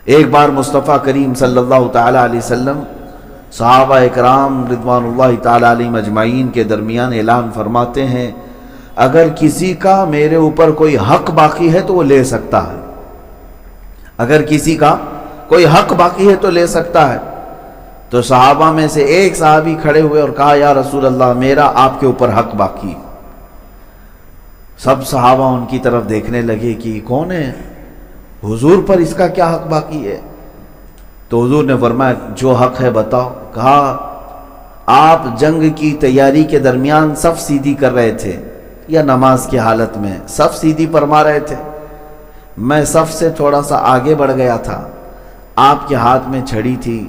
ایک بار مصطفیٰ کریم صلی اللہ تعالی علیہ وسلم صحابہ اکرام رضوان اللہ تعالی علیہم اجمعین کے درمیان اعلان فرماتے ہیں، اگر کسی کا میرے اوپر کوئی حق باقی ہے تو وہ لے سکتا ہے، اگر کسی کا کوئی حق باقی ہے تو لے سکتا ہے۔ تو صحابہ میں سے ایک صحابی کھڑے ہوئے اور کہا، یا رسول اللہ میرا آپ کے اوپر حق باقی ہے۔ سب صحابہ ان کی طرف دیکھنے لگے کہ کون ہے، حضور پر اس کا کیا حق باقی ہے؟ تو حضور نے فرمایا، جو حق ہے بتاؤ۔ کہا، آپ جنگ کی تیاری کے درمیان صف سیدھی کر رہے تھے یا نماز کی حالت میں صف سیدھی فرما رہے تھے، میں صف سے تھوڑا سا آگے بڑھ گیا تھا، آپ کے ہاتھ میں چھڑی تھی،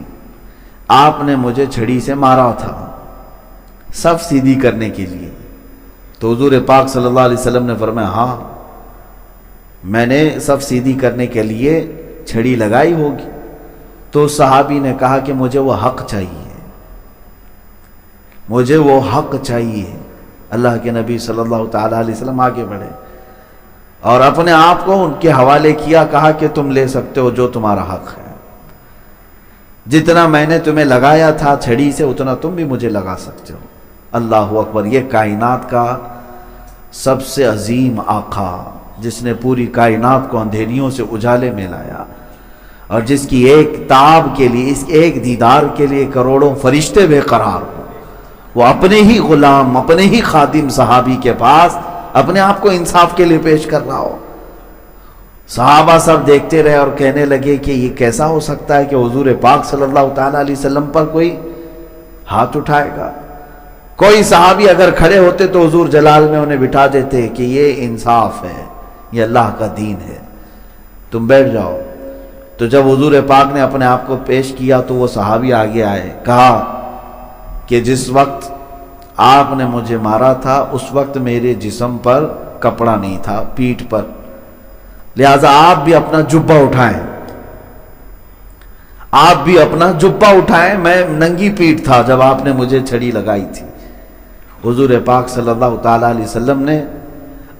آپ نے مجھے چھڑی سے مارا تھا صف سیدھی کرنے کے لیے۔ تو حضور پاک صلی اللہ علیہ وسلم نے فرمایا، ہاں میں نے صف سیدھی کرنے کے لیے چھڑی لگائی ہوگی۔ تو صحابی نے کہا کہ مجھے وہ حق چاہیے، مجھے وہ حق چاہیے۔ اللہ کے نبی صلی اللہ تعالی علیہ وسلم آگے بڑھے اور اپنے آپ کو ان کے حوالے کیا، کہا کہ تم لے سکتے ہو جو تمہارا حق ہے، جتنا میں نے تمہیں لگایا تھا چھڑی سے اتنا تم بھی مجھے لگا سکتے ہو۔ اللہ اکبر! یہ کائنات کا سب سے عظیم آقا، جس نے پوری کائنات کو اندھیریوں سے اجالے میں لایا اور جس کی ایک تاب کے لیے، اس ایک دیدار کے لیے کروڑوں فرشتے بے قرار ہو، وہ اپنے ہی غلام، اپنے ہی خادم صحابی کے پاس اپنے آپ کو انصاف کے لیے پیش کر رہا ہو۔ صحابہ سب دیکھتے رہے اور کہنے لگے کہ یہ کیسا ہو سکتا ہے کہ حضور پاک صلی اللہ تعالیٰ علیہ وسلم پر کوئی ہاتھ اٹھائے گا؟ کوئی صحابی اگر کھڑے ہوتے تو حضور جلال میں انہیں بٹھا دیتے کہ یہ انصاف ہے، یہ اللہ کا دین ہے، تم بیٹھ جاؤ۔ تو جب حضور پاک نے اپنے آپ کو پیش کیا تو وہ صحابی آگے آئے، کہا کہ جس وقت آپ نے مجھے مارا تھا اس وقت میرے جسم پر کپڑا نہیں تھا، پیٹھ پر، لہذا آپ بھی اپنا جبہ اٹھائیں، آپ بھی اپنا جبہ اٹھائیں، میں ننگی پیٹھ تھا جب آپ نے مجھے چھڑی لگائی تھی۔ حضور پاک صلی اللہ تعالیٰ علیہ وسلم نے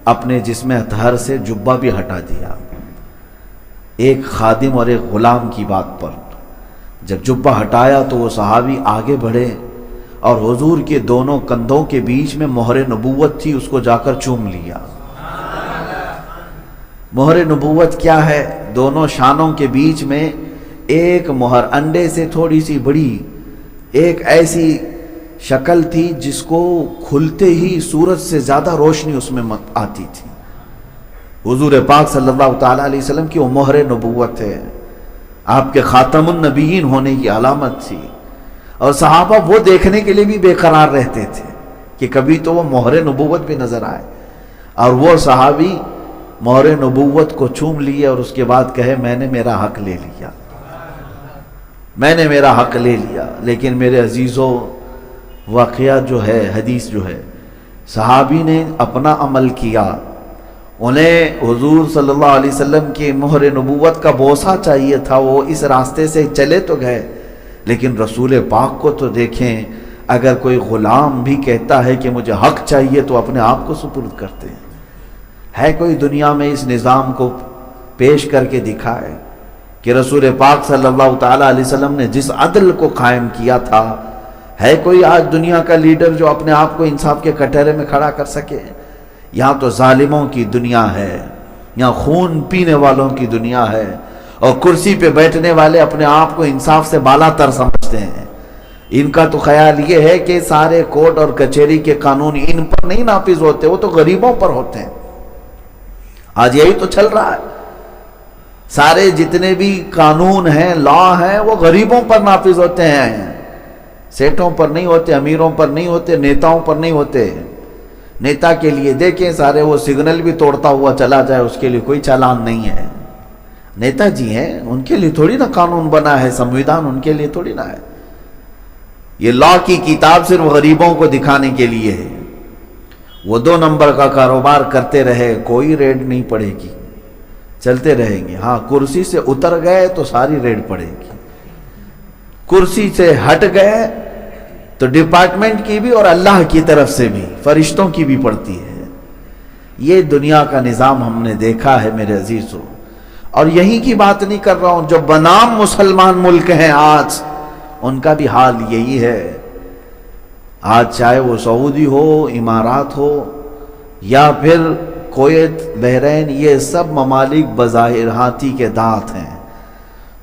اپنے جسم اطہر سے جبہ بھی ہٹا دیا، ایک خادم اور ایک غلام کی بات پر۔ جب جبہ ہٹایا تو وہ صحابی آگے بڑھے اور حضور کے دونوں کندھوں کے بیچ میں مہر نبوت تھی، اس کو جا کر چوم لیا۔ مہر نبوت کیا ہے؟ دونوں شانوں کے بیچ میں ایک مہر، انڈے سے تھوڑی سی بڑی ایک ایسی شکل تھی جس کو کھلتے ہی سورج سے زیادہ روشنی اس میں آتی تھی۔ حضور پاک صلی اللہ تعالیٰ علیہ وسلم کی وہ مہر نبوت ہے، آپ کے خاتم النبیین ہونے کی علامت تھی، اور صحابہ وہ دیکھنے کے لیے بھی بے قرار رہتے تھے کہ کبھی تو وہ مہر نبوت بھی نظر آئے، اور وہ صحابی مہر نبوت کو چوم لیے اور اس کے بعد کہے، میں نے میرا حق لے لیا، میں نے میرا حق لے لیا۔ لیکن میرے عزیزوں، واقعہ جو ہے، حدیث جو ہے، صحابی نے اپنا عمل کیا، انہیں حضور صلی اللہ علیہ وسلم کی مہر نبوت کا بوسہ چاہیے تھا، وہ اس راستے سے چلے تو گئے، لیکن رسول پاک کو تو دیکھیں، اگر کوئی غلام بھی کہتا ہے کہ مجھے حق چاہیے تو اپنے آپ کو سپرد کرتے ہیں۔ ہے کوئی دنیا میں اس نظام کو پیش کر کے دکھائے کہ رسول پاک صلی اللہ تعالیٰ علیہ وسلم نے جس عدل کو قائم کیا تھا؟ ہے کوئی آج دنیا کا لیڈر جو اپنے آپ کو انصاف کے کٹہرے میں کھڑا کر سکے؟ یہاں تو ظالموں کی دنیا ہے، یہاں خون پینے والوں کی دنیا ہے، اور کرسی پہ بیٹھنے والے اپنے آپ کو انصاف سے بالا تر سمجھتے ہیں۔ ان کا تو خیال یہ ہے کہ سارے کورٹ اور کچہری کے قانون ان پر نہیں نافذ ہوتے، وہ تو غریبوں پر ہوتے ہیں۔ آج یہی تو چل رہا ہے، سارے جتنے بھی قانون ہیں، لا ہیں، وہ غریبوں پر نافذ ہوتے ہیں، سیٹھوں پر نہیں ہوتے، امیروں پر نہیں ہوتے، نیتاؤں پر نہیں ہوتے۔ نیتا کے لیے دیکھیں، سارے وہ سگنل بھی توڑتا ہوا چلا جائے، اس کے لیے کوئی چالان نہیں ہے۔ نیتا جی ہیں، ان کے لیے تھوڑی نا قانون بنا ہے، سمویدھان ان کے لیے تھوڑی نا ہے۔ یہ لا کی کتاب صرف غریبوں کو دکھانے کے لیے ہے۔ وہ 2 نمبر کا کاروبار کرتے رہے، کوئی ریڈ نہیں پڑے گی، چلتے رہیں گے۔ ہاں، کرسی سے اتر گئے تو ساری ریڈ پڑے گی، کرسی سے ہٹ گئے تو ڈپارٹمنٹ کی بھی اور اللہ کی طرف سے بھی، فرشتوں کی بھی پڑتی ہے۔ یہ دنیا کا نظام ہم نے دیکھا ہے میرے عزیزوں، اور یہیں کی بات نہیں کر رہا ہوں، جو بنام مسلمان ملک ہیں آج، ان کا بھی حال یہی ہے۔ آج چاہے وہ سعودی ہو، امارات ہو، یا پھر کویت، بحرین، یہ سب ممالک بظاہر ہاتھی کے دانت ہیں،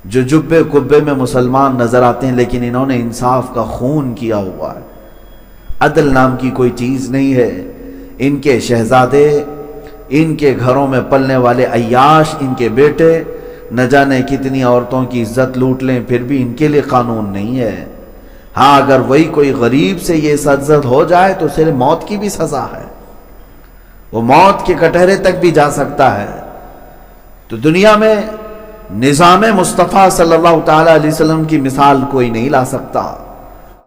جو جبے کبے میں مسلمان نظر آتے ہیں، لیکن انہوں نے انصاف کا خون کیا ہوا ہے۔ عدل نام کی کوئی چیز نہیں ہے۔ ان کے شہزادے، ان کے گھروں میں پلنے والے عیاش، ان کے بیٹے نہ جانے کتنی عورتوں کی عزت لوٹ لیں، پھر بھی ان کے لیے قانون نہیں ہے۔ ہاں، اگر وہی کوئی غریب سے یہ سرزد ہو جائے تو صرف موت کی بھی سزا ہے، وہ موت کے کٹہرے تک بھی جا سکتا ہے۔ تو دنیا میں نظام مصطفیٰ صلی اللہ تعالی علیہ وسلم کی مثال کوئی نہیں لا سکتا۔